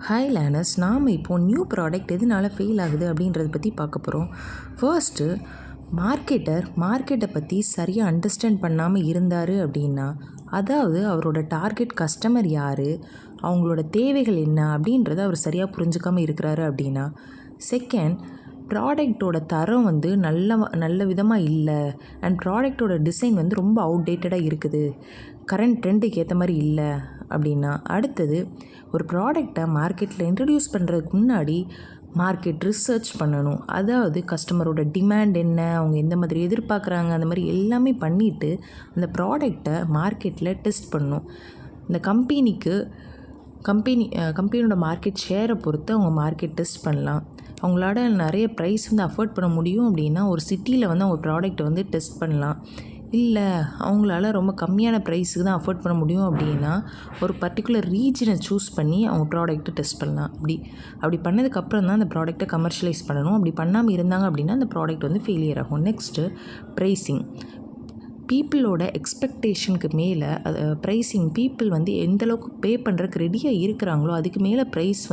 Hi learners, நாம் இப்போது new product எதனால ஃபெயில் ஆகுது அப்படின்றத பற்றி பார்க்க போகிறோம். ஃபர்ஸ்ட்டு, மார்க்கெட்டை பற்றி சரியாக அண்டர்ஸ்டாண்ட் பண்ணாமல் இருந்தார் அப்படின்னா, அதாவது அவரோட டார்கெட் கஸ்டமர் யார், அவங்களோட தேவைகள் என்ன அப்படின்றத அவர் சரியாக புரிஞ்சுக்காமல் இருக்கிறாரு அப்படின்னா. செகண்ட், ப்ராடக்டோட தரம் நல்ல விதமாக இல்லை அண்ட் ப்ராடக்டோட டிசைன் ரொம்ப அவுடேட்டடாக இருக்குது, கரண்ட் ட்ரெண்டுக்கு ஏற்ற மாதிரி இல்லை அப்படின்னா. அடுத்தது, ஒரு ப்ராடக்டை மார்க்கெட்டில் இன்ட்ரடியூஸ் பண்ணுறதுக்கு முன்னாடி மார்க்கெட் ரிசர்ச் பண்ணணும். அதாவது கஸ்டமரோட டிமாண்ட் என்ன, அவங்க எந்த மாதிரி எதிர்பார்க்குறாங்க, அந்த மாதிரி எல்லாமே பண்ணிவிட்டு அந்த ப்ராடக்டை மார்க்கெட்டில் டெஸ்ட் பண்ணணும். இந்த கம்பெனியோட மார்க்கெட் ஷேரை பொறுத்து அவங்க மார்க்கெட் டெஸ்ட் பண்ணலாம். அவங்களால நிறைய ப்ரைஸ் அஃபோர்ட் பண்ண முடியும் அப்படின்னா ஒரு சிட்டியில் அவங்க ப்ராடக்ட்டை டெஸ்ட் பண்ணலாம். இல்லை அவங்களால ரொம்ப கம்மியான ப்ரைஸுக்கு தான் அஃபோர்ட் பண்ண முடியும் அப்படின்னா ஒரு பர்டிகுலர் ரீஜனை சூஸ் பண்ணி அவங்க ப்ராடக்ட்டை டெஸ்ட் பண்ணலாம். அப்படி பண்ணதுக்கப்புறம் தான் அந்த ப்ராடக்ட்டை கமர்ஷியலைஸ் பண்ணணும். அப்படி பண்ணாமல் இருந்தாங்க அப்படின்னா அந்த ப்ராடக்ட் ஃபெயிலியர் ஆகும். Next, pricing. பீப்புளோட எக்ஸ்பெக்டேஷனுக்கு மேலே ப்ரைஸிங், பீப்புள் எந்தளவுக்கு பே பண்ணுறதுக்கு ரெடியாக இருக்கிறாங்களோ அதுக்கு மேலே ப்ரைஸ்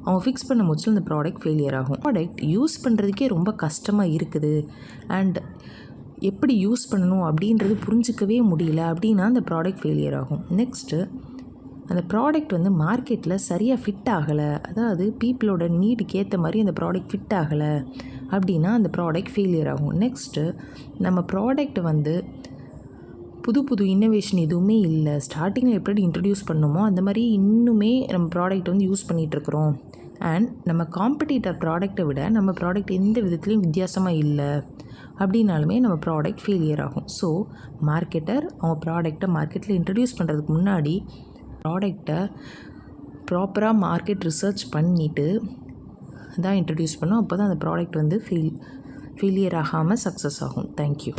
அவங்க ஃபிக்ஸ் பண்ண முச்சில் அந்த ப்ராடக்ட் ஃபெயிலியர் ஆகும். ப்ராடக்ட் யூஸ் பண்ணுறதுக்கே ரொம்ப கஷ்டமாக இருக்குது அண்ட் எப்படி யூஸ் பண்ணணும் அப்படின்றது புரிஞ்சிக்கவே முடியல அப்படின்னா அந்த ப்ராடக்ட் ஃபெயிலியர் ஆகும். நெக்ஸ்ட்டு, அந்த ப்ராடக்ட் மார்க்கெட்டில் சரியாக ஃபிட் ஆகலை, அதாவது பீப்புளோட நீடுக்கு ஏற்ற மாதிரி அந்த ப்ராடக்ட் ஃபிட் ஆகலை அப்படின்னா அந்த ப்ராடக்ட் ஃபெயிலியர் ஆகும். நெக்ஸ்ட்டு, நம்ம ப்ராடக்ட் புது இன்னோவேஷன் எதுவுமே இல்லை, ஸ்டார்டிங்கில் எப்படி இன்ட்ரடியூஸ் பண்ணணுமோ அந்த மாதிரி இன்னுமே நம்ம ப்ராடக்ட் யூஸ் பண்ணிகிட்ருக்குறோம் அண்ட் நம்ம காம்படிட்டர் ப்ராடக்டை விட நம்ம ப்ராடக்ட் எந்த விதத்துலேயும் வித்தியாசமாக இல்லை அப்படின்னாலுமே நம்ம ப்ராடக்ட் ஃபெயிலியர் ஆகும். ஸோ மார்க்கெட்டர் அவங்க ப்ராடக்டை மார்க்கெட்டில் இன்ட்ரடியூஸ் பண்ணுறதுக்கு முன்னாடி ப்ராடக்டை ப்ராப்பராக மார்க்கெட் ரிசர்ச் பண்ணிவிட்டு தான் இன்ட்ரடியூஸ் பண்ணோம். அப்போ தான் அந்த ப்ராடக்ட் ஃபெயிலியர் ஆகாமல் சக்ஸஸ் ஆகும். தேங்க்யூ.